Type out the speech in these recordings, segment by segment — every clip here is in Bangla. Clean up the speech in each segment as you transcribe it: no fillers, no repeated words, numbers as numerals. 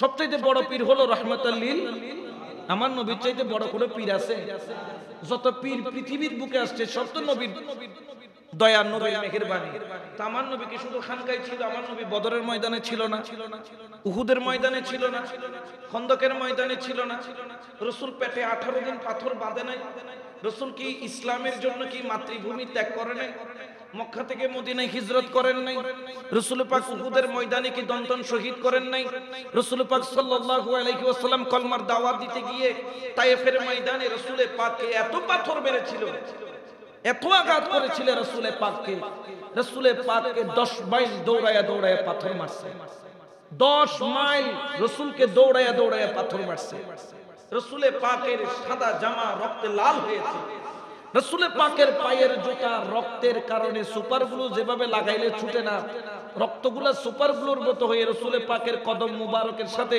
সবচেয়ে বড় পীর হলো রাহমাতুল লিল। আমার নবীর চাইতে বড় কোনো পীর আছে? যত পীর পৃথিবীর বুকে আসছে সব তো নবীর দয়া, নবীর মেহেরবানি। তা আমার নবী কি শুধু খানকায় ছিল? আমার নবী বদরের ময়দানে ছিল না, উহুদের ময়দানে ছিল না, খন্দকের ময়দানে ছিল না? রাসূল পেটে 18 দিন পাথর বাঁধে নাই? রাসূল কি ইসলামের জন্য কি মাতৃভূমি ত্যাগ করে নাই? মক্কা থেকে মদিনায় হিজরত করেন নাই? রাসূল পাক উহুদের ময়দানে কি দন্তন শহীদ করেন নাই? রাসূল পাক সাল্লাল্লাহু আলাইহি ওয়াসাল্লাম কলমার দাওয়াত দিতে গিয়ে তায়েফের ময়দানে রাসূল পাককে এত পাথর মেরেছিল, এত আঘাত করেছিল রাসূল পাককে, রাসূল পাককে 10 মাইল দৌড়ায়া দৌড়ায়া পাথর মারছে। 10 মাইল রাসূলকে দৌড়ায়া দৌড়ায়া পাথর মারছে। রাসূল পাকের সাদা জামা রক্তে লাল হয়েছে। রাসূল পাকের পায়ের জুতা রক্তের কারণে সুপার গ্লু যেভাবে লাগাইলে ছুটে না, রক্তগুলা সুপার গ্লুর মতো হয়ে রাসূল পাকের কদম মুবারকের সাথে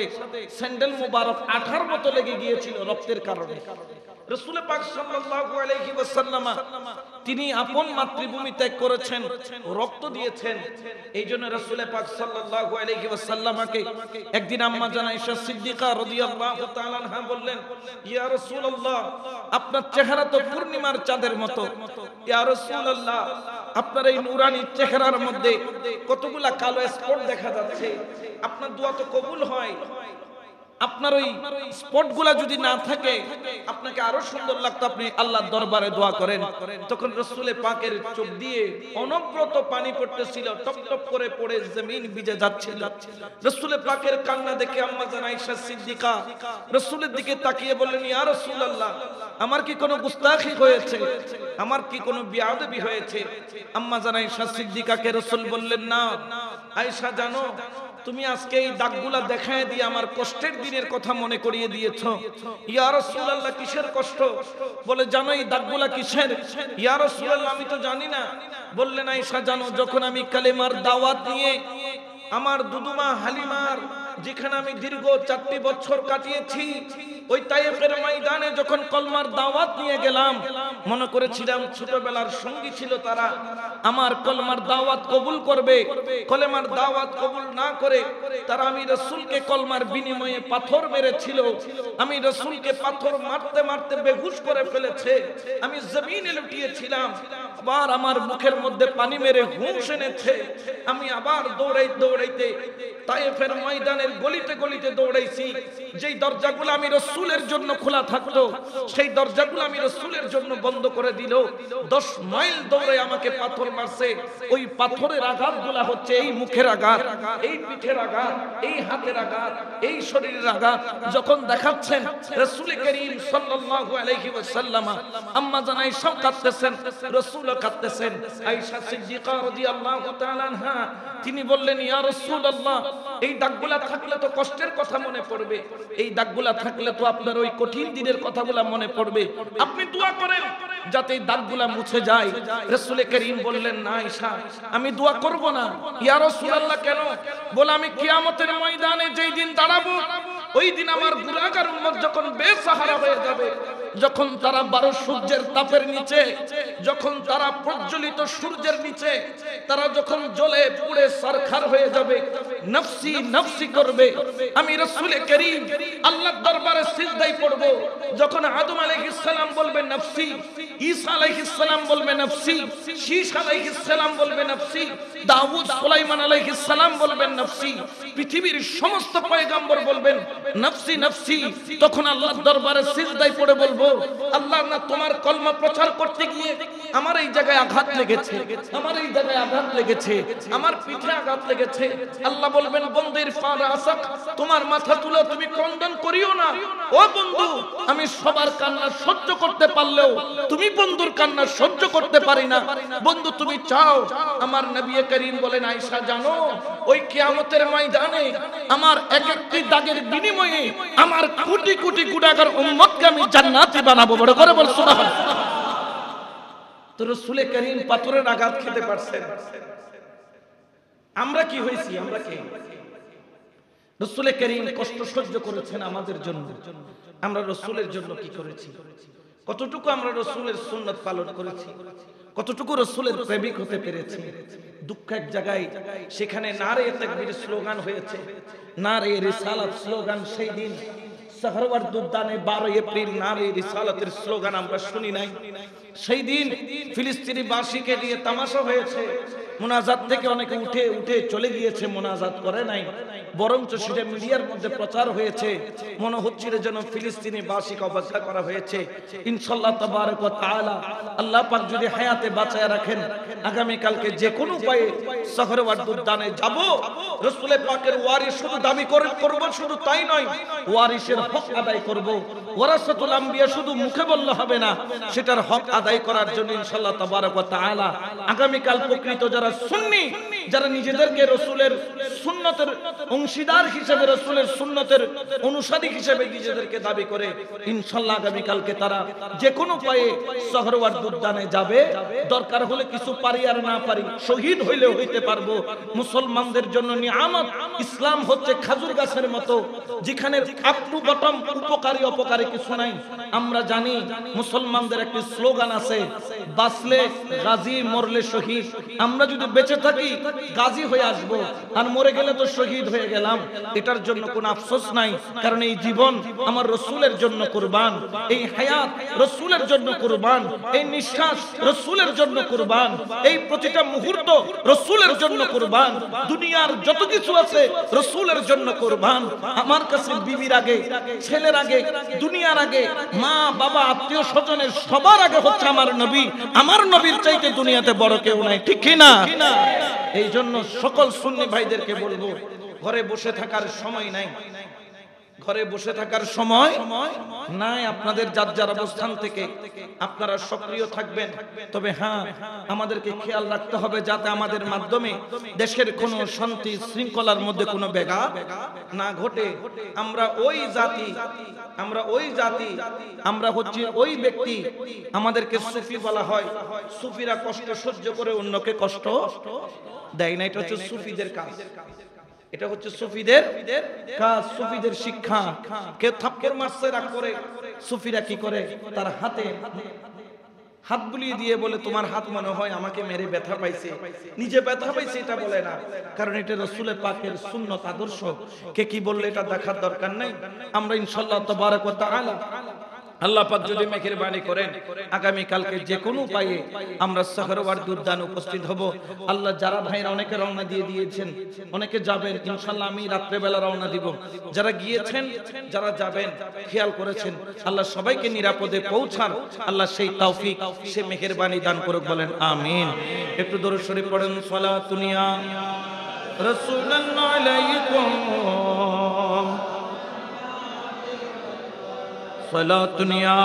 স্যান্ডেল মুবারক আঠার মতো লেগে গিয়েছিল রক্তের কারণে। রাসূল পাক সাল্লাল্লাহু আলাইহি ওয়াসাল্লাম তিনি আপন মাতৃভূমি ত্যাগ করেছেন, রক্ত দিয়েছেন। এইজন্য রাসূল পাক সাল্লাল্লাহু আলাইহি ওয়াসাল্লামকে একদিন আম্মা জান আয়েশা সিদ্দিকা রাদিয়াল্লাহু তাআলা আনহা বললেন, ইয়া রাসূলুল্লাহ, আপনার চেহারা তো পূর্ণিমার চাঁদের মতো। ইয়া রাসূলুল্লাহ, আপনার এই নুরানি চেহারার মধ্যে কতগুলা কালো স্পট দেখা যাচ্ছে, আপনার দোয়া তো কবুল হয়। আপনার ওই স্পটগুলা যদি না থাকে আপনাকে আরো সুন্দর লাগতো, আপনি আল্লাহর দরবারে দোয়া করেন। তখন রাসূল পাকের চোখ দিয়ে অনবরত পানি পড়তেছিল, টপ টপ করে পড়ে জমিন ভিজে যাচ্ছিল। রাসূল পাকের কান্না দেখে আম্মা জান আয়েশা সিদ্দিকা রাসূলের দিকে তাকিয়ে বললেন, ইয়া রাসূলুল্লাহ, আমার কি কোনো গুস্তাখি হয়েছে? আমার কি কোনো বেয়াদবি হয়েছে? আম্মা জান আয়েশা সিদ্দিকাকে রাসূল বললেন, না আয়েশা, জানো তুমি আজকে এই দাগগুলা দেখায় দিয়ে আমার কষ্টের দিনের কথা মনে করিয়ে দিয়েছো। ইয়া রাসূলুল্লাহ, কিসের কষ্ট? বলে, জানো এই দাগগুলা কিসের? ইয়া রাসূলুল্লাহ, আমি তো জানি না। বললেন, আয়েশা জানো, যখন আমি কালেমার দাওয়াত নিয়ে আমার দুদুমা হালিমার যেখানে আমি দীর্ঘ 4টি বছর কাটিয়েছি, ওই তায়েফের ময়দানে যখন কলমার দাওয়াত নিয়ে গেলাম, মনে করেছিলাম ছোটবেলার সঙ্গী ছিল তারা, আমার কলমার দাওয়াত কবুল করবে। কলেমার দাওয়াত কবুল না করে তারা আমি রাসূলকে কলমার বিনিময়ে পাথর মেরেছিল। আমি রাসূলকে পাথর মারতে মারতে বেহুশ করে ফেলেছে। আমি জমিনে লুটিয়েছিলাম, আবার আমার মুখের মধ্যে পানি মেরে হুঁশ এনেছে। আমি আবার দৌড়াইতে তায়েফের ময়দানের গলিতে গলিতে দৌড়াইছি। যেই দরজাগুলো আমি রাসূলের জন্য খোলা থাকতো, সেই দরজাগুলো আমি রাসূলের জন্য বন্ধ করে দিল। 10 মাইল দৌড়ে আমাকে পাথর মারছে। ওই পাথরের আঘাতগুলা হচ্ছে এই মুখের আঘাত, এই পিঠের আঘাত, এই হাতের আঘাত, এই শরীরের আঘাত। যখন দেখাচ্ছেন রাসূল করিম সাল্লাল্লাহু আলাইহি ওয়াসাল্লাম, আম্মা জান আয়েশা কাঁদতেছেন, রাসূলও কাঁদতেছেন। আয়েশা সিদ্দিকা রাদিয়াল্লাহু তাআলা আনহা তিনি বললেন, ইয়া রাসূলুল্লাহ, এই দাগগুলা থাকলে তো কষ্টের কথা মনে পড়বে, এই দাগগুলা থাকলে তো আপনার ওই কঠিন দিনের কথাগুলা মনে পড়বে, আপনি দোয়া করেন যাতে এই দাগগুলা মুছে যায়। রাসূল করিম বললেন, না আয়েশা, আমি দোয়া করব না। ইয়া রাসূলুল্লাহ, কেন? বলে, আমি কিয়ামতের ময়দানে যেই দিন দাঁড়াবো, ওই দিন আমার গুনাহগার উম্মত যখন বেসাহারা হয়ে যাবে, যখন তারা 12 সূর্যের তাপের নিচে, যখন তারা প্রজ্বলিত সূর্যের নিচে তারা যখন জ্বলে পুড়ে সারখার হয়ে যাবে, নফসি নফসি করবে, আমি রাসূল করিম আল্লাহর দরবারে সিজদায় পড়ব। যখন আদম আলাইহিস সালাম বলবে নফসি, ঈসা আলাইহিস সালাম বলবে নফসি, শীশ আলাইহিস সালাম বলবে নফসি, দাউদ সুলাইমান আলাইহিস সালাম বলবেন নফসি, পৃথিবীর সমস্ত পয়গম্বর বলবেন নফসি নফসি, তখন আল্লাহর দরবারে সিজদায় পড়ে বলবো, আল্লাহ, না তোমার কলমা প্রচার করতে গিয়ে আমার এই জায়গায় আঘাত লেগেছে, আমার এই জায়গায় আঘাত লেগেছে, আমার পিঠে আঘাত লেগেছে। আল্লাহ বলবেন, বন্দের ফারাসাক, তোমার মাথা তুলো, তুমি ক্রন্দন করিও না। ও বন্ধু, আমি সবার কান্না সহ্য করতে পারলেও তুমি বন্ধুর কান্না সহ্য করতে পারি না। বন্ধু, তুমি চাও। আমার নবী করিম বলেন, আয়েশা জানো, ওই কিয়ামতের ময়দানে আমার এক একটি দাগের বিনিময়ে আমার কোটি কোটি গুনাহগার উম্মতকে আমি জান্নাতি বানাবো। বড় করে বল সুবহানাল্লাহ। তো রাসূল করিম পাথরের আঘাত খেতে পারছেন, আমরা কি হইছি? আমরা কি? রাসূল করিম কষ্ট সহ্য করেছেন আমাদের জন্য, আমরা রাসূলের জন্য কি করেছি? কতটুকু আমরা রাসূলের সুন্নাত পালন করেছি? কতটুকু রাসূলের প্রেমিক হতে পেরেছি। দুঃখ এক জায়গায়, সেখানে নারে তাকবীর স্লোগান হয়েছে, নারে রিসালাত স্লোগান। সেই দিন সাহরওয়ার্দ উদ্যানে 12 এপ্রিল নারে রিসালাতের স্লোগান আমরা শুনি নাই। সেই দিন ফিলিস্তিনি বাসীকে নিয়ে তামাশা হয়েছে। মুনাজাত থেকে অনেকে উঠে উঠে চলে গিয়েছে, মুনাজাত করে নাই, বরঞ্চ সেটা মিডিয়ার মধ্যে প্রচার হয়েছে। মনে হচ্ছিল যেন ফিলিস্তিনি বাসীকে অবজ্ঞা করা হয়েছে। ইনশাআল্লাহ তাবারক ওয়া তাআলা আল্লাহ পাক যদি হায়াতে বাঁচায় রাখেন, আগামী কালকে যে কোনো উপায়ে সাহরওয়ার্দ উদ্যানে যাব। রাসূল পাকের ওয়ারিস শুধু দাবি করব, শুধু তাই নয়, ওয়ারিসের হক আদায় করব। ওয়ারাসাতুল আম্বিয়া শুধু মুখে বললে হবে না, সেটার হক আদায় করার জন্য ইনশাআল্লাহ তাবারক ওয়া তাআলা আগামী কাল প্রকৃত যারা সুন্নি, যারা নিজেদেরকে রাসূলের সুন্নতের অংশীদার হিসেবে, রাসূলের সুন্নতের অনুসারী হিসেবে নিজেদেরকে দাবি করে, ইনশাআল্লাহ আগামী কালকে তারা যে কোনো উপায়ে সাহরওয়ার্দ উদ্যানে যাবে। দরকার হলে কিছু পারি আর না পারি, শহীদ হইলেও হইতে পারবো। মুসলমানদের জন্য নিয়ামত। ইসলাম হচ্ছে খেজুর গাছের মতো, যেখানে আপ টু বটম উপকারী অপকারী কিছু নাই। আমরা জানি মুসলমানদের একটি স্লোগান আছে, বাঁচলে গাজী, মরলে শহীদ। আমরা যদি বেঁচে থাকি গাজী হয়ে আসবো, আর মরে গেলে তো শহীদ হয়ে গেলাম। এটার জন্য কোনো আফসোস নাই, কারণ এই জীবন আমার রাসূলের জন্য কুরবান, এই হায়াত রাসূলের জন্য কুরবান, এই নিঃশ্বাস রাসূলের জন্য কুরবান, এই প্রতিটা মুহূর্ত রাসূলের জন্য কুরবান। দুনিয়ার যত কিছু আছে রাসূলের জন্য কুরবান। আমার কাছে বিবির আগে, ছেলের আগে, দুনিয়ার আগে, মা বাবা আত্মীয় স্বজনের সবার আগে হচ্ছে আমার নবী। আমার নবীর চাইতে দুনিয়াতে বড় কেউ নাই, ঠিক কি না? এই জন্য সকল সুন্নি ভাইদেরকে বলবো, ঘরে বসে থাকার সময় নাই, ঘরে বসে থাকার সময় নাই। আপনাদের যার যার অবস্থান থেকে আপনারা সক্রিয় থাকবেন। তবে হ্যাঁ, আমাদেরকে খেয়াল রাখতে হবে যাতে আমাদের মাধ্যমে দেশের কোনো শান্তি শৃঙ্খলার মধ্যে কোনো ব্যাঘাত না ঘটে। আমরা ওই জাতি, আমরা হচ্ছে ওই ব্যক্তি। আমাদেরকে সুফি বলা হয়। সুফিরা কষ্ট সহ্য করে অন্যকে কষ্ট দেয় না। এটা হচ্ছে সুফিদের কাজ, এটা হচ্ছে সুফিদের কাজ, সুফিদের শিক্ষা। কেউ থাপ্পড় মারছে রাগ করে, সুফিরা কি করে, তার হাতে হাত বুলিয়ে দিয়ে বলে, তোমার হাত মনে হয় আমাকে মেরে ব্যথা পাইছে। নিজে ব্যথা পাইছে এটা বলে না, কারণ এটা রাসূলের পাকের সুন্নত আদর্শ। কে কি বললে এটা দেখার দরকার নাই। আমরা ইনশাআল্লাহ তাবারক ওয়া তাআলা আল্লাহ পাক যদি মেহেরবানি করেন, আগামী কালকে যে কোনো উপায়ে আমরা সাহরওয়ার্দ উদ্যানে উপস্থিত হব। আল্লাহ যারা ভাইরা অনেকে রওনা দিয়ে দিয়েছেন, অনেকে যাবেন, ইনশাআল্লাহ আমি রাত্রে বেলা রওনা দিব। যারা গিয়েছেন, যারা যাবেন, খেয়াল করেছেন, আল্লাহ সবাইকে নিরাপদে পৌঁছান। আল্লাহ সেই তৌফিক, সে মেহেরবানি দান করুক, বলেন আমিন। একটু দরুদ শরীফ পড়েন, সালাতুন ইয়া রাসূলুল্লাহ আলাইকুম, সালাতুন ইয়া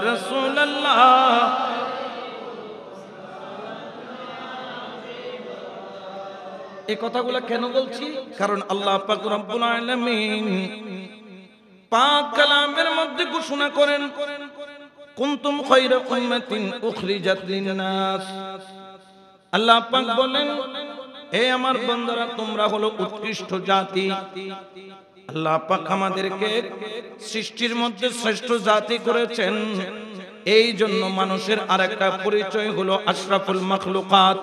রাসূলুল্লাহ। এই কথাগুলো কেন বলছি? কারণ আল্লাহ পাক রব্বুল আলামিন পাক কালামের মধ্যে ঘোষণা করেন, কুনতুম খায়রা উম্মাতিন উখরিজাত লিন-নাস। আল্লাহ পাক বলেন, হে আমার বান্দারা, তোমরা হলো উৎকৃষ্ট জাতি। আল্লাহ পাক আমাদেরকে সৃষ্টির মধ্যে শ্রেষ্ঠ জাতি করেছেন। এই জন্য মানুষের আরেকটা পরিচয় হলো আশরাফুল মাখলুকাত।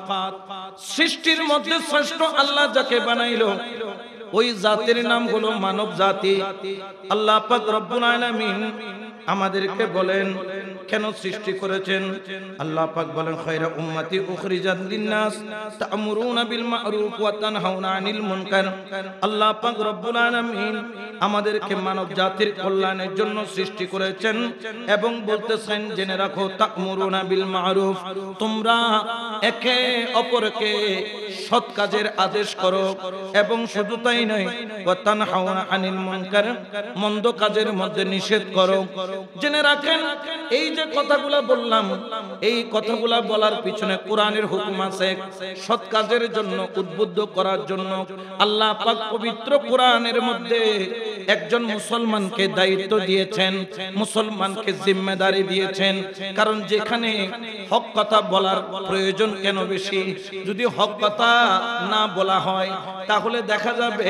সৃষ্টির মধ্যে শ্রেষ্ঠ আল্লাহ যাকে বানাইলো, ওই জাতির নাম হলো মানব জাতি। আল্লাহ পাক রব্বুল আলামিন আমাদেরকে বলেন কেন সৃষ্টি করেছেন। আল্লাহ পাক বলেন, খায়রা উম্মতি উখরিজাত লিন-নাস তা'মুরুনা বিল মা'রুফ ওয়া তানহাউনা আনিল মুনকার। আল্লাহ পাক রব্বুল আলামিন আমাদেরকে মানব জাতির কল্যাণের জন্য সৃষ্টি করেছেন এবং বলতেছেন, জেনে রাখো, তা'মুরুনা বিল মা'রুফ, তোমরা একে অপরকে সৎ কাজের আদেশ করো, এবং শুধু তাই নয়, ওয়া তানহাউনা আনিল মুনকার, মন্দ কাজের মধ্যে নিষেধ করো। জেনে রাখেন, এই যে কথাগুলা বললাম, এই কথাগুলা বলার পিছনে কোরআনের হুকুম আছে। সৎ কাজের জন্য উদ্বুদ্ধ করার জন্য আল্লাহ পাক পবিত্র কোরআনের মধ্যে একজন মুসলমানকে দায়িত্ব দিয়েছেন, মুসলমানকে জিম্মেদারি দিয়েছেন। কারণ যেখানে হক কথা বলার প্রয়োজন কেন বেশি, যদি হক কথা না বলা হয় তাহলে দেখা যাবে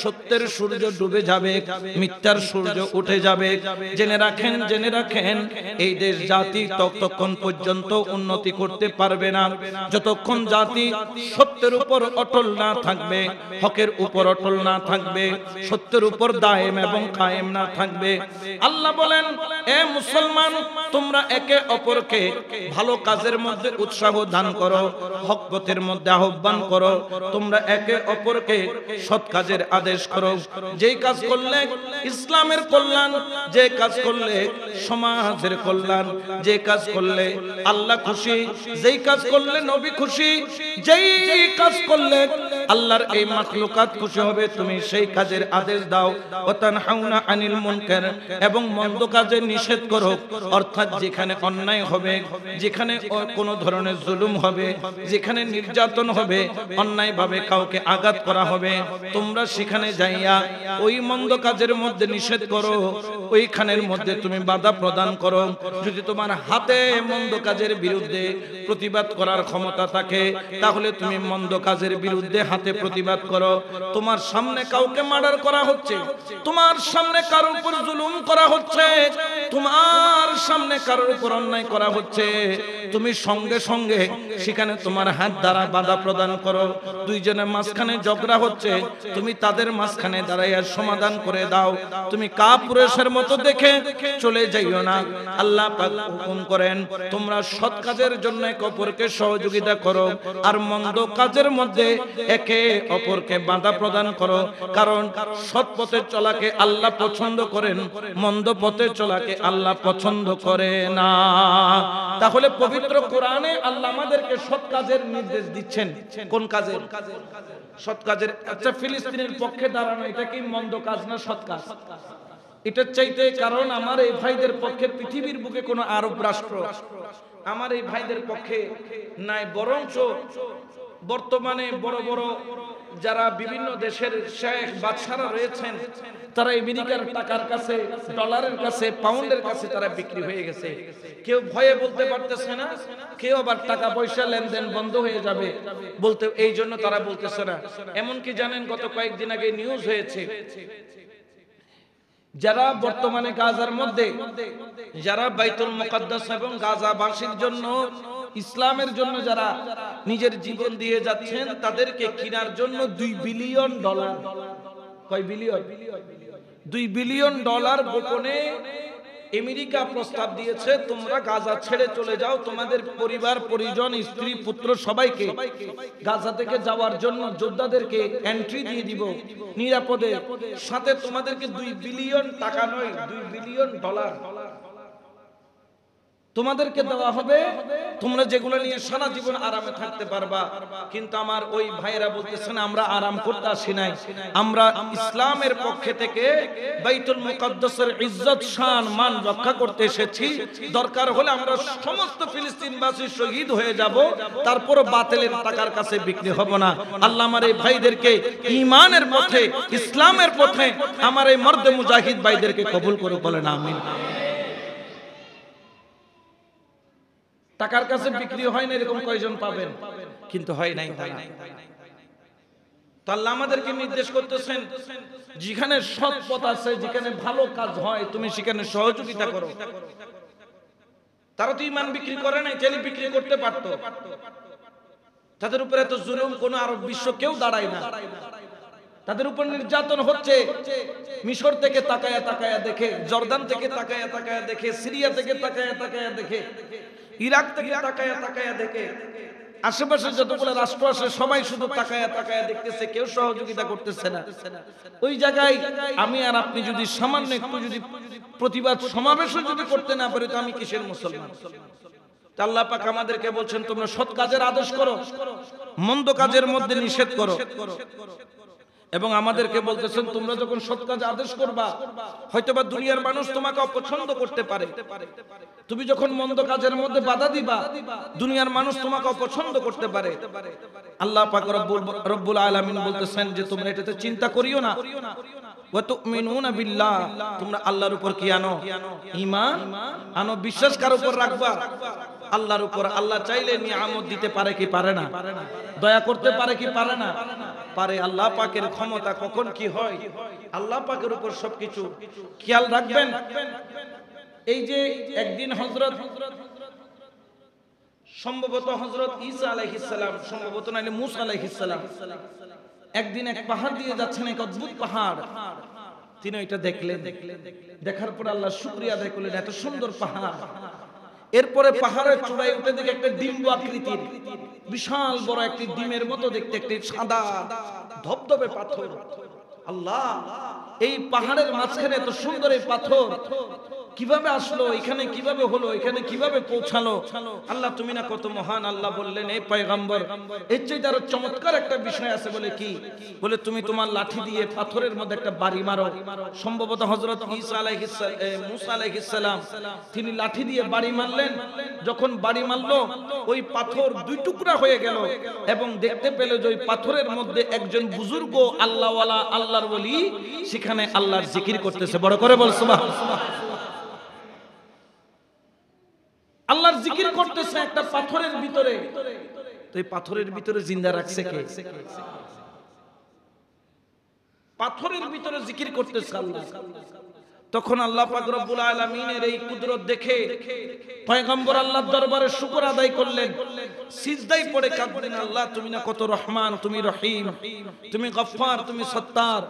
সত্যের সূর্য ডুবে যাবে, মিথ্যার সূর্য উঠে যাবে। জেনে রাখেন এই দেশ জাতি ততক্ষণ পর্যন্ত উন্নতি করতে পারবে না যতক্ষণ জাতি সত্যের উপর অটল না থাকবে, হকের উপর অটল না থাকবে, সত্যের উপর দায়েম এবং কায়েম না থাকবে। আল্লাহ বলেন, এ মুসলমান, তোমরা একে অপরকে ভালো কাজের মধ্যে উৎসাহ দান করো, হক পথের মধ্যে আহ্বান করো, তোমরা একে অপরকে সৎ কাজের আদেশ করো। যেই কাজ করলে ইসলামের কল্যাণ, যে কাজ করলে সমাজের কল্যাণ, যে কাজ করলে আল্লাহ খুশি, যেই কাজ করলে নবী খুশি, যেই কাজ করলে আল্লাহর এই মাখলুকাত খুশি হবে, তুমি সেই কাজের আদেশ দাও। ওয়াতানহাউনা আনিল মুনকার, এবং মন্দ কাজে নিষেধ করো। অর্থাৎ যেখানে অন্যায় হবে, যেখানে কোনো ধরনের জুলুম হবে, যেখানে নির্যাতন হবে, অন্যায় ভাবে কাউকে আঘাত করা হবে, তোমরা সেখানে যাইয়া ওই মন্দ কাজের মধ্যে নিষেধ করো, ওইখানের মধ্যে তুমি বাধা প্রদান করো। যদি তোমার হাতে মন্দ কাজের বিরুদ্ধে প্রতিবাদ করার ক্ষমতা থাকে তাহলে তুমি মন্দ কাজের বিরুদ্ধে হাতে প্রতিবাদ করো। তোমার সামনে কাউকে মার্ডার করা হচ্ছে, তোমার সামনে কারোর উপর জুলুম করা হচ্ছে, তোমার সামনে কারোর উপর অন্যায় করা হচ্ছে, তুমি সঙ্গে সঙ্গে সেখানে তোমার হাত দ্বারা বাধা প্রদান করো। দুইজনের মাঝখানে ঝগড়া হচ্ছে, তুমি তাদের মাঝখানে দাঁড়াইয়া সমাধান করে দাও। তুমি কাপুরুষের মতো দেখে চলে যাইও না। আল্লাহ পাক হুকুম করেন, তোমরা সৎ কাজের জন্য একে অপরকে সহযোগিতা করো, আর মন্দ কাজের মধ্যে একে অপরকে বাধা প্রদান করো। কারণ সৎ পথে চলাকে আল্লাহ পছন্দ করেন, মন্দ পথে চলাকে আল্লাহ পছন্দ করে না। তাহলে পবিত্র কোরআনে আল্লাহ আমাদেরকে সৎ কাজের নির্দেশ দিচ্ছেন। কোন কাজের? সৎ কাজের। আচ্ছা, ফিলিস্তিনের পক্ষে দাঁড়ানো এটা কি মন্দ কাজ না সৎ কাজ? এটার চাইতে, কারণ আমার এই ভাইদের পক্ষে পৃথিবীর বুকে কোনো আরব রাষ্ট্র আমার এই ভাইদের পক্ষে নাই, বরঞ্চ বর্তমানে বড় বড় যারা বিভিন্ন দেশের শেখ বাদশারা রয়েছেন, তারা আমেরিকার টাকার কাছে, ডলারের কাছে, পাউন্ডের কাছে তারা বিক্রি হয়ে গেছে। কেউ ভয়ে বলতে পারতেছে না, কেউ আবার টাকা পয়সা লেনদেন বন্ধ হয়ে যাবে বলতে, এই জন্য তারা বলতেছে না। এমনকি জানেন, গত কয়েকদিন আগে নিউজ হয়েছে, যারা বর্তমানে গাজার মধ্যে, যারা বাইতুল মুকাদ্দাস এবং গাজাবাসীর জন্য, ইসলামের জন্য যারা নিজের জীবন দিয়ে যাচ্ছেন, তাদেরকে কেনার জন্য 2 বিলিয়ন ডলার, কয় বিলিয়ন? 2 বিলিয়ন ডলার গোপনে আমেরিকা প্রস্তাব দিয়েছে, তোমরা গাজা ছেড়ে চলে যাও, তোমাদের পরিবার পরিজন, স্ত্রী পুত্র সবাইকে গাজা থেকে যাওয়ার জন্য যোদ্ধাদেরকে এন্ট্রি দিয়ে দিব নিরাপদে, সাথে তোমাদেরকে 2 বিলিয়ন টাকা নয়, 2 বিলিয়ন ডলার তোমাদেরকে দেওয়া হবে, তোমরা যেগুলো নিয়ে সারা জীবন আরামে থাকতে পারবা। কিন্তু আমার ওই ভাইরা বলতেছেন, আমরা আরাম করতে আসি নাই, আমরা ইসলামের পক্ষে থেকে বাইতুল মুকাদ্দাসের ইজ্জত শান মান রক্ষা করতে এসেছি। দরকার হলে আমরা সমস্ত ফিলিস্তিনবাসী শহীদ হয়ে যাব, তারপরও বাতিলের টাকার কাছে বিক্রি হব না। আল্লাহ আমার এই ভাইদেরকে ঈমানের পথে, ইসলামের পথে, আমার এই মর্দে মুজাহিদ ভাইদেরকে কবুল করে বলেন আমিন। টাকার কাছে বিক্রি হয় না এরকম কয়জন পাবেন? কিন্তু হয় নাই। তো আল্লাহ আমাদেরকে নির্দেশ করতেছেন, যেখানে সৎ পথ আছে, যেখানে ভালো কাজ হয়, তুমি সেখানে সহযোগিতা করো। তারা তো ঈমান বিক্রি করে নাই, চাইলে বিক্রি করতে পারতো। তাদের উপরে এত জুলুম কোন আরব বিশ্ব কেউ দাঁড়ায় না। তাদের উপর নির্যাতন হচ্ছে, মিশর থেকে তাকায়া তাকায়া দেখে, জর্দান থেকে তাকায়া তাকায়া দেখে, সিরিয়া থেকে তাকায়া তাকায়া দেখে, ইরাক থেকে তাকায়া তাকায়া দেখে, আশেপাশে যতগুলো রাষ্ট্র আছে সবাই শুধু তাকায়া তাকায়া দেখতেছে, কেউ সহযোগিতা করতেছে না। ওই জায়গায় আমি আর আপনি যদি সামান্য একটু যদি প্রতিবাদ সমাবেশও যদি করতে না পারি, তো আমি কিসের মুসলমান? আল্লাহ পাক আমাদেরকে বলছেন, তোমরা সৎ কাজের আদেশ করো, মন্দ কাজের মধ্যে নিষেধ করো। এবং আমাদেরকে বলতেছেন, তোমরা যখন সৎ কাজ আদেশ করবা, হয়তোবা দুনিয়ার মানুষ তোমাকে অপছন্দ করতে পারে, তুমি যখন মন্দ কাজের মধ্যে বাধা দিবা, দুনিয়ার মানুষ তোমাকে অপছন্দ করতে পারে। আল্লাহ পাক রব্বুল আলামিন বলতেছেন যে তোমরা এটাতে চিন্তা করিও না, ওয়া তুমিনুনা বিল্লাহ, তোমরা আল্লাহর উপর কি আনো? ঈমান আনো। বিশ্বাস কার উপর রাখবা? আল্লাহর উপর। আল্লাহ চাইলে নিয়ামত দিতে পারে কি পারে না? দয়া করতে পারে কি পারে না? পারে। আল্লাহ পাকের ক্ষমতা কখন কি হয় আল্লাহ পাকের উপর সবকিছু খেয়াল রাখবেন। এই যে একদিন হযরত সম্ভবত হযরত ঈসা আলাইহিস সালাম, সম্ভবত নাইলে মূসা আলাইহিস সালাম, একদিন এক পাহাড় দিয়ে যাচ্ছেন, এক অদ্ভুত পাহাড়। তিনি এটা দেখলেন, দেখার পর আল্লাহ শুকরিয়া আদায় করলেন, এত সুন্দর পাহাড়। এরপরে পাহাড়ের চূড়ায় উঠে দেখে একটা ডিম্ব আকৃতির বিশাল বড় একটি ডিমের মতো দেখতে একটি সাদা ধবধবে পাথর। আল্লাহ, এই পাহাড়ের মাঝখানে এত সুন্দর এই পাথর কিভাবে আসলো, এখানে কিভাবে হলো, এখানে কিভাবে পৌঁছালো? আল্লাহ তুমি না কত মহান। আল্লাহ বললেন, এই পয়গম্বর, এর চাইতে আরো চমৎকার একটা বিষয় আছে। বলে কি? বলে তুমি তোমার লাঠি দিয়ে পাথরের মধ্যে একটা বাড়ি মারো। সম্ভবত হযরত ঈসা আলাইহিস সালাম, মূসা আলাইহিস সালাম, তিনি লাঠি দিয়ে বাড়ি মারলেন। যখন বাড়ি মারলো, ওই পাথর দুই টুকরা হয়ে গেল এবং দেখতে পেল যে ওই পাথরের মধ্যে একজন বুজুর্গ আল্লাহওয়ালা, আল্লাহর ওলি সেখানে আল্লাহর জিকির করতেছে। বড় করে বল সুবহানাল্লাহ। আল্লাহর জিকির করতেছে একটা পাথরের ভিতরে। তো এই পাথরের ভিতরে জিন্দা রাখছে কে? পাথরের ভিতরে জিকির করতেছে আল্লাহ। তখন আল্লাহ পাক রব্বুল আলামিনের এই কুদরত দেখে পয়গম্বর আল্লাহর দরবারে শুকর আদায় করলেন, সিজদায় পড়ে কাঁদলেন, আল্লাহ তুমি না কত রহমান, তুমি রহিম, তুমি গফফার, তুমি সত্তার,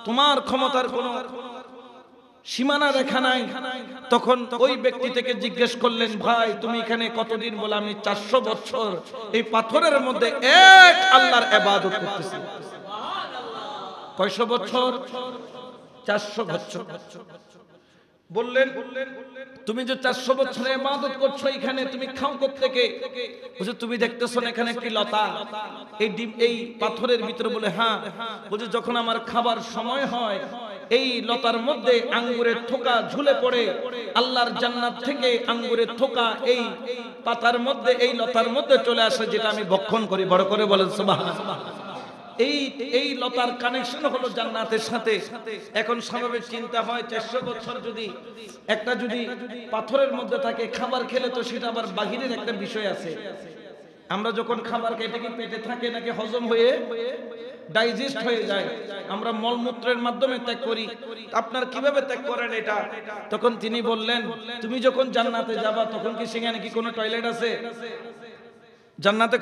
তোমার ক্ষমতার কোনো সীমানা রেখা নাই। তখন ওই ব্যক্তি থেকে জিজ্ঞেস করলেন, ভাই তুমি এখানে কতদিন? বলে আমি 400 বছর এই পাথরের মধ্যে এক আল্লাহর ইবাদত করতেছি। কয়শো বছর? 400 বছর। বললেন, তুমি যে 400 বছর ইবাদত করছো, এখানে তুমি খাও কোত্থেকে? বলে তুমি দেখতেছো না এখানে একটি লতা, এই ডিম এই পাথরের ভিতরে? বলে হ্যাঁ। বলে যখন আমার খাবার সময় হয়, এই লতার মধ্যে আঙ্গুরের থোকা ঝুলে পড়ে, আল্লাহর জান্নাত থেকে আঙ্গুরের থোকা এই পাতার মধ্যে, এই লতার মধ্যে চলে আসে, যেটা আমি ভক্ষণ করি। বড় করে বলেন সুবহানাল্লাহ। এই লতার কানেকশন হলো জান্নাতের সাথে। এখন স্বাভাবিক চিন্তা হয়, 400 বছর যদি একটা যদি পাথরের মধ্যে থাকে, খাবার খেলে তো সেটা আবার বাহিরের একটা বিষয় আছে। আমরা যখন খাবার খেতে কি পেটে থাকে নাকি হজম হয়ে ডাইজেস্ট হয়ে যায়? আমরা মলমূত্রের মাধ্যমে ত্যাগ করি। আপনার কিভাবে ত্যাগ করেন এটা? তখন তিনি বললেন, তুমি যখন জান্নাতে যাবা, তখন কি সেখানে কি কোনো টয়লেট আছে? জান্নাতে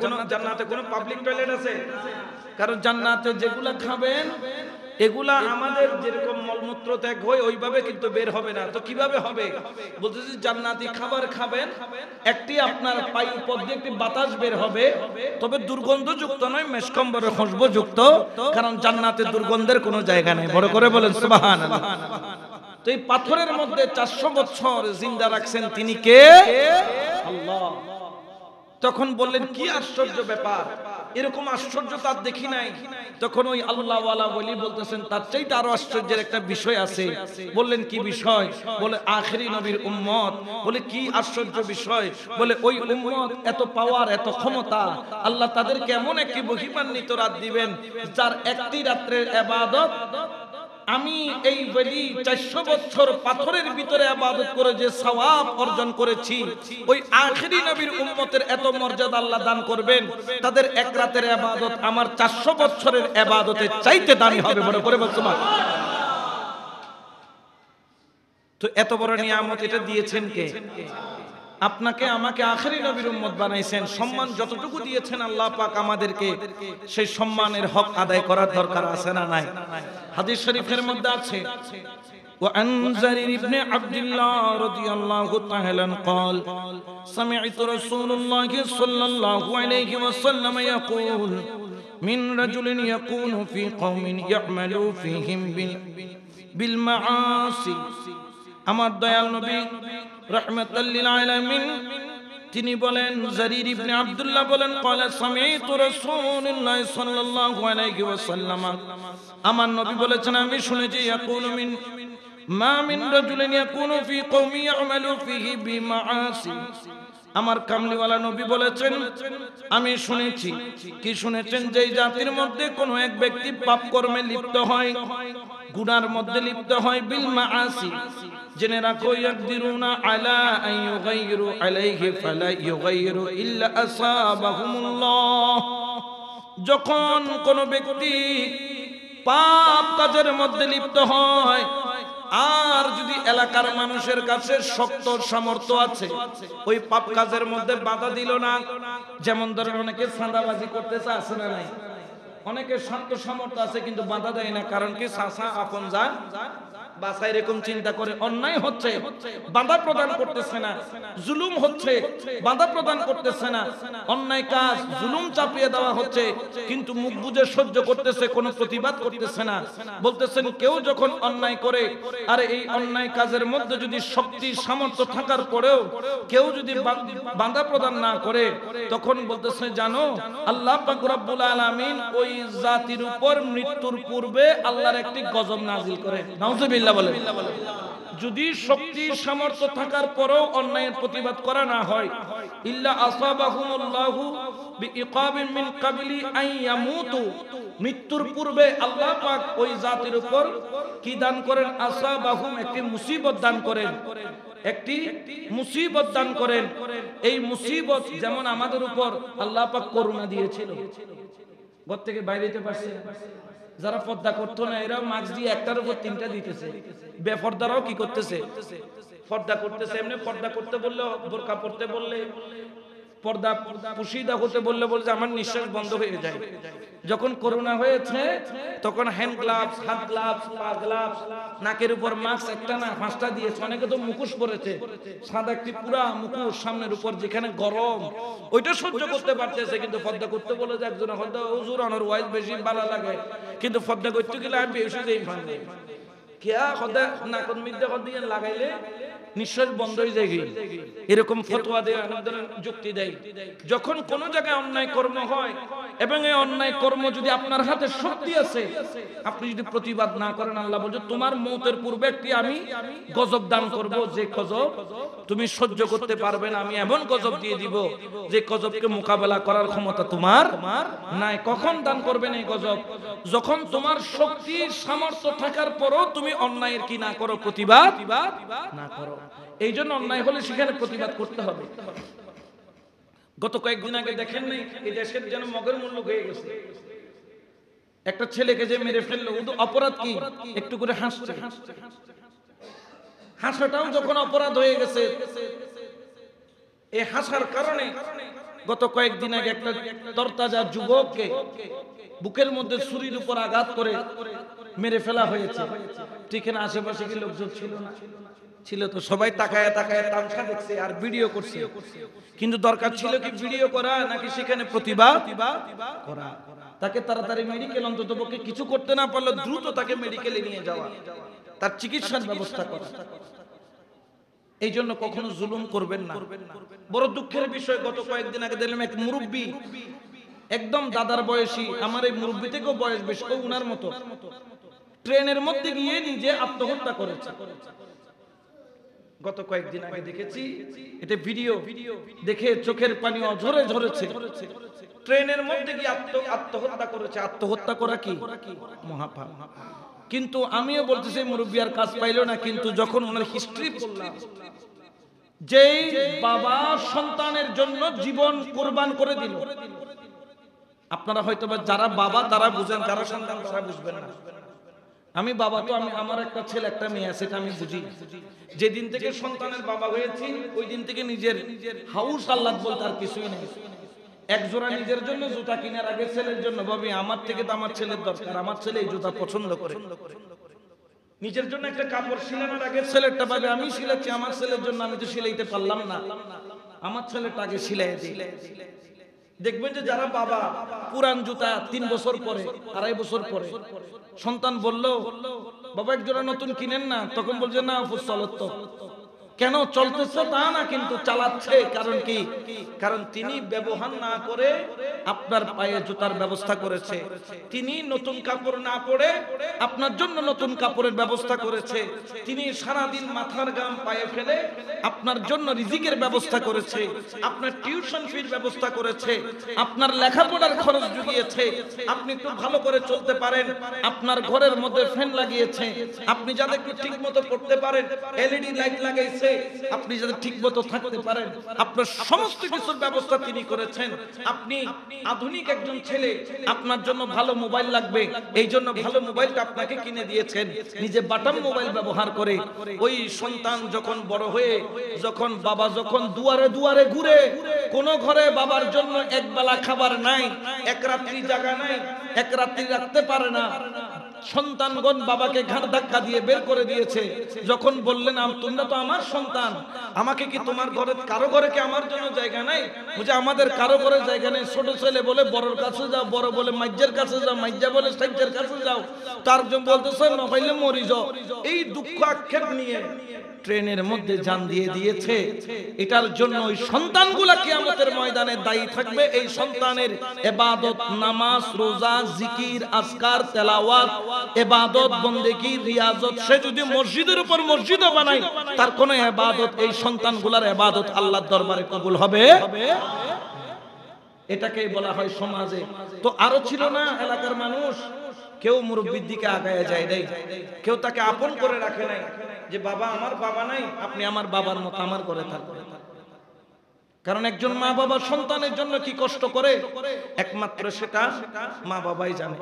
কোনো পাবলিক টয়লেট আছে? কারণ জান্নাতে যেগুলা খাবেন, এগুলা আমাদের যেরকম মলমূত্র ত্যাগ হয় ওইভাবে কিন্তু বের হবে না। তো কিভাবে হবে? বলতেছি জান্নাতি খাবার খাবেন, একটি আপনার পায়ু পথ দিয়ে একটি বাতাস বের হবে, তবে দুর্গন্ধযুক্ত নয়, মেশকম্বরে খুশবুযুক্ত। কারণ জান্নাতে দুর্গন্ধের কোনো জায়গা নেই। বড় করে বলেন সুবহানাল্লাহ। তো এই পাথরের মধ্যে 400 বছর জিন্দা রাখছেন তিনি কে? আল্লাহ। তখন বললেন, কি আশ্চর্য ব্যাপার, এরকম আশ্চর্য তার দেখি নাই। তখন ওই আল্লাহওয়ালা বলি বলতেছেন, তার চাইতে আরো আশ্চর্যের একটা বিষয় আছে। বললেন, কি বিষয়? বলে আখেরি নবীর উম্মত। বলে কি আশ্চর্য বিষয়? বলে ওই উম্মত এত পাওয়ার, এত ক্ষমতা, আল্লাহ তাদেরকে এমন একটি মহিমান্বিত রাত দিবেন, যার একটি রাত্রের ইবাদত আমি এই বলি 400 বছর পাথরের ভিতরে ইবাদত করে যে সওয়াব অর্জন করেছি, ওই আখেরি নবীর উম্মতের এত মর্যাদা আল্লাহ দান করবেন, তাদের এক রাতের ইবাদত আমার 400 বছরের ইবাদতের চাইতে দামি হবে। বড় করে বলছো মা। তো এত বড় নিয়ামত এটা দিয়েছেন কে? আপনাকে আমাকে আখেরি নবীর উম্মত বানাইছেন। সম্মান যতটুকু দিয়েছেন আল্লাহ পাক আমাদেরকে, সেই সম্মানের হক আদায় করার দরকার আছে না নাই? হাদিস শরীফের মধ্যে আছে, وعن زرير بن عبد الله رضي الله تعالى قال سمعت رسول الله صلى الله عليه وسلم يقول من رجل يكون في قوم يعمل فيهم بالمعاصي। আমার দয়াল নবী রাহমাতাল লিল আলামিন তিনি বলেন, জারির ইবনে আব্দুল্লাহ বলেন, ক্বালা সামি'তু রাসূলুল্লাহ সাল্লাল্লাহু আলাইহি ওয়াসাল্লাম, আমার নবী বলেছেন, আমি শুনেছি, ইয়াকুলু মিন মা মিন রাজুলিন ইয়াকুনু ফি কওমি ইয়ামালু ফিহি বিমাআসি। আমার কামলিওয়ালা নবী বলেছেন, আমি শুনেছি। কি শুনেছেন? যেই জাতির মধ্যে কোনো এক ব্যক্তি পাপ কর্মে লিপ্ত হয়, গুনার মধ্যে লিপ্ত হয় বিল মাআসি, জেনে রাখো ইয়াকদিরুনা আলা আন ইউগাইয়িরু আলাইহি ফালা ইউগাইয়িরু ইল্লা আসাবাহুমুল্লাহ। যখন কোন ব্যক্তি পাপ কাজের মধ্যে লিপ্ত হয় আর যদি এলাকার মানুষের কাছে শক্ত সামর্থ্য আছে ওই পাপ কাজের মধ্যে বাধা দিল না, যেমন ধরেন অনেকে চাঁদাবাজি করতেছে, আছে না নাই? অনেকে শক্ত সামর্থ্য আছে কিন্তু বাধা দেয় না, কারণ কি চাচা আপন যান বাসা এরকম চিন্তা করে। অন্যায় হচ্ছে বাধা প্রদান করতেছে না, জুলুম হচ্ছে বাধা প্রদান করতেছে না, অন্যায় কাজ জুলুম চাপিয়ে দেওয়া হচ্ছে কিন্তু মুখ বুজে সহ্য করতেছে, কোনো প্রতিবাদ করতেছে না। বলতেছেন কেউ যখন অন্যায় করে আর এই অন্যায় কাজের মধ্যে যদি শক্তি সামর্থ্য থাকার পরেও কেউ যদি বাধা প্রদান না করে, তখন বলতেছে জানো আল্লাহ পাক রব্বুল আলামিন ওই জাতির উপর মৃত্যুর পূর্বে আল্লাহর একটি গজব নাযিল করে। নাউযুবিল্লাহ বলে। যদি শক্তি সামর্থ্য থাকার পরেও অন্যায়ের প্রতিবাদ করা না হয়, ইল্লা আসাবাহুমুল্লাহু বিইকাবিন মিন ক্বাবলি আন ইয়ামুতু, মৃত্যুর পূর্বে আল্লাহ পাক ওই জাতির উপর কি দান করেন? আসাবাহুম, একটি মুসিবত দান করেন, একটি মুসিবত দান করেন। এই মুসিবত যেমন আমাদের উপর আল্লাহ পাক করুণা দিয়েছিল, ঘর থেকে বাইরে যেতে পারছে, যারা পর্দা করতো না এরাও মাস্ক দিয়ে একটার উপর তিনটা দিতেছে, বেপর্দারাও কি করতেছে? পর্দা করতেছে। এমনি পর্দা করতে বললে, বোরকা পড়তে বললে, পর্দা পুশিদা হতে বললে বলছে আমার নিঃশ্বাস বন্ধ হয়ে যায়। যখন করোনা হয়েছে তখন হ্যান্ড গ্লাভস, হাত গ্লাভস, পা গ্লাভস, নাকের উপর মাস্ক একটা না 5টা দিয়েছে। অনেকে তো মুখোশ পরেছে, সাদা একটি পুরা মুখোশ সামনের উপর, যেখানে গরম ওইটা সহ্য করতে পারতেছে, কিন্তু পর্দা করতে বলে যে একজন হয়তো হুজুর আমার ওয়াইজ বেশি ভালো লাগে, কিন্তু পর্দা করতে গেলে আমি বেশি দেই ফান্ডে কিয়া খোদা নাকন মিদ্দা খদ দিয়ে লাগাইলে নিঃশ্বাস বন্ধ হয়ে যায়, এরকম ফতোয়া দেয়, অনেক ধরনের যুক্তি দেয়। যখন কোন জায়গায় অন্যায় কর্ম হয় এবং এই অন্যায় কর্ম যদি আপনার হাতে শক্তি আছে, আপনি যদি প্রতিবাদ না করেন, আল্লাহ বলছে তোমার মওতের পূর্বে একটি আমি গজব দান করব, যে গজব তুমি সহ্য করতে পারবে না। আমি এমন গজব দিয়ে দিব যে গজবকে মোকাবেলা করার ক্ষমতা তোমার নাই। কখন দান করবেন এই গজব? যখন তোমার শক্তি সামর্থ্য থাকার পরও তুমি অন্যায়ের কি না করো? প্রতিবাদ না করো। এই জন্য অন্যায় হলে সেখানে প্রতিবাদ করতে হবে। গত কয়েকদিন আগে দেখেন নাই এই দেশের যেন মগের মূল্য হয়ে গেছে, একটা ছেলেকে যে মেরে ফেললো, অপরাধ কি? একটু করে হাসছে, হাসাটাও যখন অপরাধ হয়ে গেছে, এই হাসার কারণে গত কয়েকদিন আগে একটা তরতাজা যুবককে বুকের মধ্যে ছুরির উপর আঘাত করে মেরে ফেলা হয়েছে। ঠিক না? আশেপাশে কি লোকজন ছিল না? ছিল তো, সবাই তাকায় তাকায় তামসা দেখছে আর ভিডিও করছে। কিন্তু দরকার ছিল কি ভিডিও করা, নাকি সেখানে প্রতিবাদ করা? তাকে তাড়াতাড়ি মেডিকেল, অন্তত পক্ষে কিছু করতে না পারলে দ্রুত তাকে মেডিকেলে নিয়ে যাওয়া, তার চিকিৎসার ব্যবস্থা করা। এই জন্য কখনো জুলুম করবেন না। বড় দুঃখের বিষয়, গত কয়েকদিন আগে দেখলাম এক মুরব্বী, একদম দাদার বয়সী, আমার এই মুরব্বী থেকেও বয়স বেশি, উনার মতো, ট্রেনের মধ্যে গিয়ে নিজে আত্মহত্যা করেছে। গত কয়েকদিন আগে দেখেছি এটা ভিডিও, দেখে চোখের পানি অঝরে ঝরেছে। ট্রেনের মধ্যে গিয়ে আত্মহত্যা করেছে। আত্মহত্যা করা কি মহাপাপ। কিন্তু আমিও বলতেছি মুরব্বী আর কাজ পাইল না, কিন্তু যখন ওনার হিস্ট্রি পড়লাম, যেই বাবা সন্তানের জন্য জীবন কুরবান করে দিল, আপনারা হয়তো বা যারা বাবা তারা বুঝেন, যারা সন্তান তারা বুঝবেন না। আমি বাবা তো, আমি আমার একটা ছেলে একটা মেয়ে আছে, এটা আমি বুঝি। যেদিন থেকে সন্তানের বাবা হয়েছি ওই দিন থেকে নিজের হাউস আহ্লাদ বলতে আর কিছুই নেই। এক জোড়া নিজের জন্য জুতা কেনার আগে ছেলের জন্য ভাবি আমার থেকে তো আমার ছেলের দরকার, আমার ছেলে এই জুতা পছন্দ করে। নিজের জন্য একটা কাপড় সিলানোর আগে ছেলেরটা ভাবে আমি সিলাচ্ছি আমার ছেলের জন্য, আমি তো সিলাইতে পারলাম না, আমার ছেলেটা আগে সিলাই দিই। দেখবেন যে যারা বাবা পুরান জুতা 3 বছর পরে, 2.5 বছর পরে সন্তান বললো বাবা এক জোড়া নতুন কিনেন না, তখন বলছে না অফুস চলত তো কেন চলতেছে তা না, কিন্তু চালাচ্ছে। কারণ কি? কারণ তিনি ব্যবহার না করে আপনার পায়ে জুতার ব্যবস্থা করেছে, তিনি নতুন কাপড় না পরে আপনার জন্য নতুন কাপড়ের ব্যবস্থা করেছে, তিনি সারাদিন মাথার ঘাম পায়ে ফেলে আপনার জন্য রিজিকের ব্যবস্থা করেছে, আপনার টিউশন ফির ব্যবস্থা করেছে, আপনার লেখাপড়ার খরচ জুগিয়েছে, আপনি একটু ভালো করে চলতে পারেন, আপনার ঘরের মধ্যে ফ্যান লাগিয়েছে, আপনি যাতে একটু ঠিক মতো পড়তে পারেন এলইডি লাইট লাগাইছে, আপনি যাতে ঠিক মতো থাকতে পারেন, আপনার সমস্ত কিছুর ব্যবস্থা তিনি করেছেন। আপনি আধুনিক একজন ছেলে, আপনার জন্য ভালো মোবাইল লাগবে, এই জন্য ভালো মোবাইলটা আপনাকে কিনে দিয়েছেন, নিজে বাটাম মোবাইল ব্যবহার করে। ওই সন্তান যখন বড় হয়ে, যখন বাবা যখন দুয়ারে দুয়ারে ঘুরে, কোন ঘরে বাবার জন্য একবেলা খাবার নাই, এক রাত্রি জায়গা নাই, এক রাত্রি রাখতে পারে না, সন্তানগণ বাবাকে ঘাড় ধাক্কা দিয়ে বের করে দিয়েছে। যখন বললেন তোমরা তো আমার সন্তান, আমাকে কি তোমার ঘরে কারো ঘরে কি আমার জন্য জায়গা নাই? বুঝে আমাদের কারো ঘরে জায়গা নেই। ছোট ছেলে বলে বড়র কাছে যাও, বড় বলে মাইজ্জের কাছে যাও, মাইজ্জা বলে সাইজ্জের কাছে যাও, তারজন বলতেছে নইলে মরি যাও। এই দুঃখ আক্ষেপ নিয়ে ট্রেনের মধ্যে জান দিয়ে দিয়েছে। এটার জন্য ওই সন্তানগুলা কিয়ামতের ময়দানে দায়ী থাকবে। এই সন্তানের ইবাদত, নামাজ, রোজা, জিকির, আজকার, তেলাওয়াত, ইবাদত, বন্দেগী, রিয়াজত, সে যদি মসজিদের উপর মসজিদও বানায়, তার কোন ইবাদত, এই সন্তানগুলার ইবাদত আল্লাহর দরবারে কবুল হবে। এটাকেই বলা হয় সমাজে। তো আরো ছিল না এলাকার মানুষ, কেউ মুরব্বির দিকে আগায় যায় নাই, কেউ তাকে আপন করে রাখে নাই, যে বাবা আমার বাবা নাই, আপনি আমার বাবার মতো আমার ঘরে থাকবেন। কারণ একজন মা বাবা সন্তানের জন্য কি কষ্ট করে একমাত্র সেটা মা বাবাই জানে।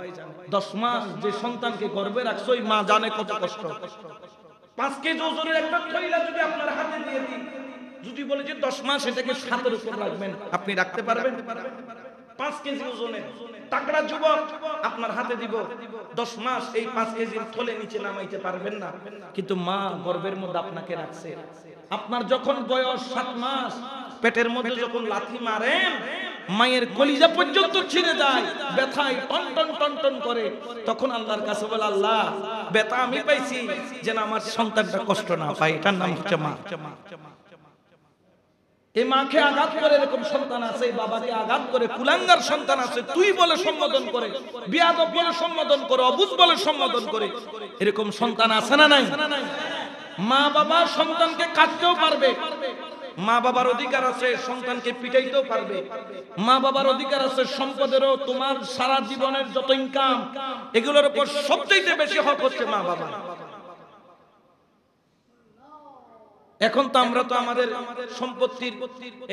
10 মাস যে সন্তানকে গর্ভে রাখছো, ওই মা জানে কত কষ্ট। 5 কেজি ওজনের একটা থৈলা যদি আপনার হাতে দিয়ে দিই, যদি বলে যে 10 মাস এটাকে ছাদের উপর রাখবেন, আপনি রাখতে পারবেন? 5 কেজি ওজনের টাকরা যুবক আপনার হাতে দিব, 10 মাস এই 5 কেজির থলে নিচে নামাইতে পারবেন না। কিন্তু মা গর্ভের মধ্যে আপনাকে রাখছে। আপনার যখন বয়স 7 মাস, পেটের মধ্যে যখন লাথি মারেন, মায়ের কলিজা পর্যন্ত ছিঁড়ে যায়, ব্যথায় টন টন টন টন করে, তখন আল্লাহর কাছে বলে, আল্লাহ ব্যথা আমি পাইছি যেন আমার সন্তানটা কষ্ট না পায়। এটার নাম হচ্ছে মা। এই মাকে আঘাত করে এরকম সন্তান আছে, বাবাকে আঘাত করে কুলাঙ্গার সন্তান আছে, তুই বলে সম্বোধন করে, বিয়াদব বলে সম্বোধন করে, অবুঝ বলে সম্বোধন করে, এরকম সন্তান আছে না নাই? মা বাবা সন্তানকে কাটতেও পারবে, মা বাবার অধিকার আছে সন্তানকে পিটাইতেও পারবে, মা বাবার অধিকার আছে সম্পদেরও। তোমার সারা জীবনের যত ইনকাম, এগুলোর উপর সবচেয়ে বেশি হক হচ্ছে মা বাবা। এখন তো আমরা তো আমাদের সম্পত্তির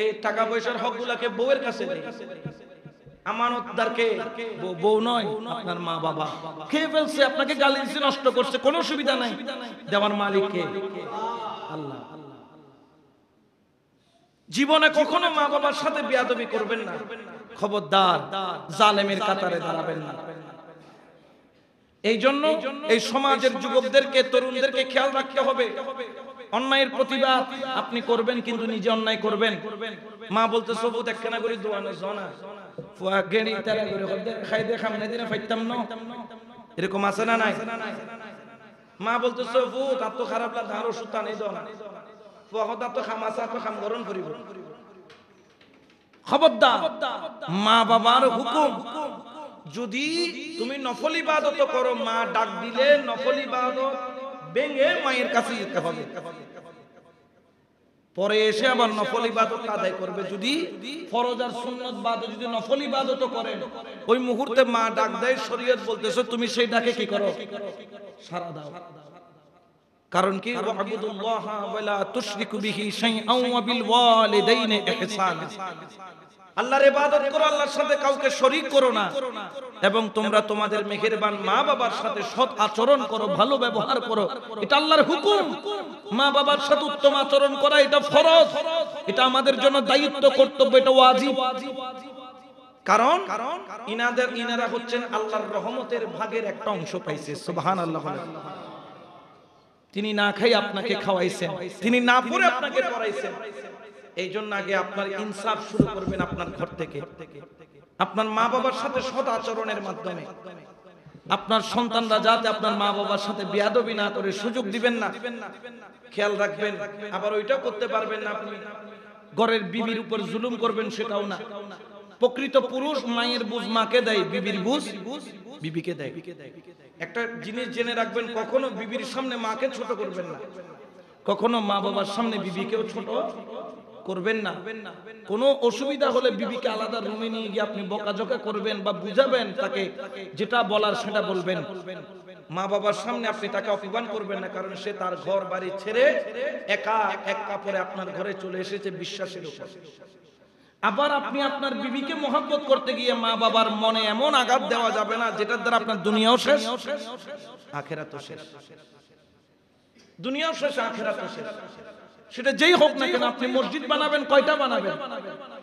এই টাকা পয়সার হকগুলাকে বউয়ের কাছে দেই। আমানতদারকে বউ নয়, আপনার মা বাবা। খেয়ে ফেলছে, আপনাকে গালি দিচ্ছে, নষ্ট করছে, কোনো সুবিধা নাই, দেওয়ার মালিক কে? আল্লাহ। জীবনে কখনো মা বাবার সাথে বেয়াদবি করবেন না, খবরদার, জালেমের কাতারে দাঁড়াবেন না। এই জন্য এই সমাজের যুবকদেরকে, তরুণদেরকে খেয়াল রাখতে হবে। অন্যায়ের প্রতিবাদ আপনি করবেন, কিন্তু নিজে অন্যায় করবেন। মা বলতে সবুত একখানা করে দোয়ানো জনা ফুয়া গেড়ি তারা করে হদ্দের খাই দে খামনে দিনে ফাইতাম না, এরকম আছে না নাই? মা বলতে সবুত আর তো খারাপ লাগে, আরো সুতা নেই দোনা ফুয়া কথা তো খামাসা তো খাম গরম করিব। খবরদার, মা বাবার হুকুম। যদি তুমি নফল ইবাদত করো, মা ডাক দিলে নফল ইবাদত ভেঙে মায়ের কাছে যেতে হবে, পরে এসে আবার নফল ইবাদত আদায় করবে। যদি ফরজ আর সুন্নাত বাদে যদি নফল ইবাদত করেন, ওই মুহূর্তে মা ডাক দেয়, শরীয়ত বলতেছে তুমি সেই ডাকে কি করো? সাড়া দাও। কারণ কি? ওয়াবুদুল্লাহ ওয়ালা তুশরিকু বিহি শাইআন ওয়া বিল ওয়ালিদাইনি ইহসানা। আল্লাহর ইবাদত করো, আল্লাহর সাথে কাউকে শরীক করো না, এবং তোমরা তোমাদের মেহেরবান মা বাবার সাথে সৎ আচরণ করো, ভালো ব্যবহার করো। এটা আল্লাহর হুকুম। মা বাবার সাথে উত্তম আচরণ করা এটা ফরজ, এটা আমাদের জন্য দায়িত্ব, কর্তব্য, এটা ওয়াজিব। কারণ ইনারা হচ্ছেন আল্লাহর রহমতের ভাগের একটা অংশ পাইছে। সুবহানাল্লাহ। তিনি না খাই আপনাকে খাওয়াইছেন, তিনি না পড়ে আপনাকে পড়াইছেন। এই জন্য আগে আপনার ইনসাফ শুরু করবেন আপনার ঘর থেকে, আপনার মা বাবার সাথে সৎ আচরণের মাধ্যমে। আপনার সন্তানরা যাতে আপনার মা বাবার সাথে বেয়াদবি না করে সুযোগ দিবেন না, খেয়াল রাখবেন। আবার ওইটাও করতে পারবেন না আপনি ঘরের বিবির উপর জুলুম করবেন, সেটাও না। প্রকৃত পুরুষ মায়ের বুঝ মাকে দেয়, বিবির বুঝ বিবিকে দেয়। একটা জিনিস জেনে রাখবেন, কখনো বিবির সামনে মাকে ছোট করবেন না, কখনো মা বাবার সামনে বিবিকেও ছোট করবেন না। কোনো অসুবিধা হলে বিবিকে আলাদা রুমে নিয়ে গিয়ে আপনি বকাঝকা করবেন বা বুঝাবেন, তাকে যেটা বলার সেটা বলবেন। মা বাবার সামনে আপনি তাকে অপমান করবেন না, কারণ সে তার ঘর বাড়ি ছেড়ে একা এক কাপড়ে আপনার ঘরে চলে এসেছে বিশ্বাসের উপর। আবার আপনি আপনার বিবিকে মহব্বত করতে গিয়ে মা বাবার মনে এমন আঘাত দেওয়া যাবে না যেটার দ্বারা আপনার দুনিয়াও শেষ আখেরাতও শেষ। দুনিয়াও শেষ আখেরাতও শেষ। সেটা যেই হোক না কেন, আপনি মসজিদ বানাবেন, কয়টা বানাবেন?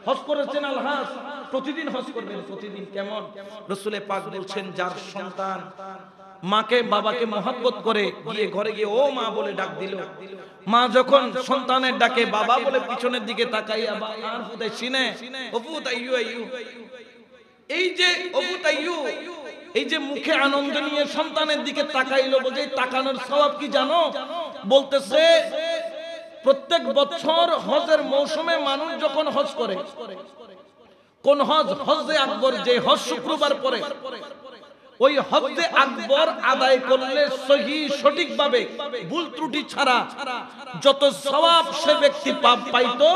হজ করেছেন আল হাজ, প্রতিদিন হজ করবেন, প্রতিদিন। কেমন? রাসূলে পাক বলছেন, যার সন্তান মাকে বাবাকে মহব্বত করে গিয়ে ঘরে গিয়ে ও মা বলে ডাক দিল, মা যখন সন্তানের ডাকে বাবা বলে পিছনের দিকে তাকাইয়া বা আর ফুদাই সিনে ওপু তাইয়ু আইয়ু, এই যে ওপু তাইয়ু, এই যে মুখে আনন্দ নিয়ে সন্তানের দিকে তাকাইলো, বলে তাকানোর সওয়াব কি জানো? বলতেছে প্রত্যেক বছর হজের মৌসুমে মানুষ যখন হজ করে, কোন হজ? হজে আকবর, যে হজ শুক্রবার পরে, ওই হজে আকবর আদায় করলে সহি সঠিকভাবে ভুল ত্রুটি ছাড়া যত সওয়াব সে ব্যক্তি পাইতো,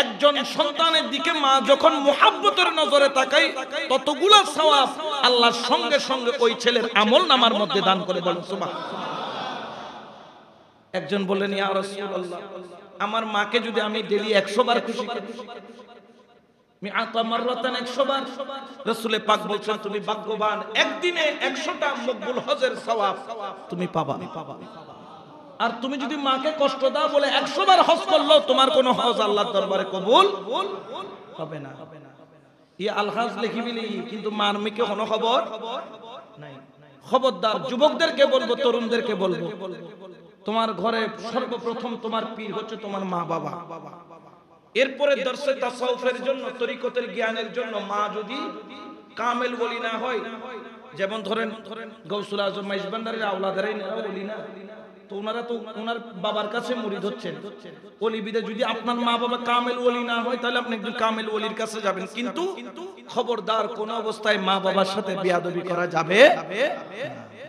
একজন সন্তানের দিকে মা যখন মুহাব্বতের নজরে তাকায় ততগুলো সওয়াব আল্লাহর সঙ্গে সঙ্গে ওই ছেলের আমলনামার মধ্যে দান করে। বলেন সুবহানাল্লাহ। একজন বললেন, ইয়া রাসূলুল্লাহ, আমার মাকে যদি আমি ডেইলি 100 বার খুশি করি, মিআতা মাররাতান 100 বার, রাসূলে পাক বলছেন তুমি ভাগ্যবান, একদিনে 100টা মকবুল হজের সওয়াব তুমি পাবা। আর তুমি যদি মাকে কষ্ট দাও বলে 100 বার হজ করলো, তোমার কোনো হজ আল্লাহর দরবারে কবুল হবে না। ইয়া আল হাজ লিখিবিলি, কিন্তু মার মেকে কোনো খবর নাই। খবরদার, যুবকদেরকে বলবো, তরুণদেরকে বলবো, তোমার ঘরে সর্বপ্রথম তোমার পীর হচ্ছে তোমার মা বাবা। এরপরে দর্শে তাসাউফের জন্য, তরিকতের জ্ঞানের জন্য মা যদি কামেল ওলি না হয়, যেমন ধরেন গৌসুল আজম মাইজবান্ডারের আওলাদারাই ওলি না, তো ওনারা তো ওনার বাবার কাছে মুরিদ হচ্ছেন। ওলি বিদে যদি আপনার মা বাবা কামেল ওলি না হয়, তাহলে আপনি একজন কামেল ওলির কাছে যাবেন। কিন্তু খবরদার, কোন অবস্থায় মা বাবার সাথে বেয়াদবি করা যাবে না।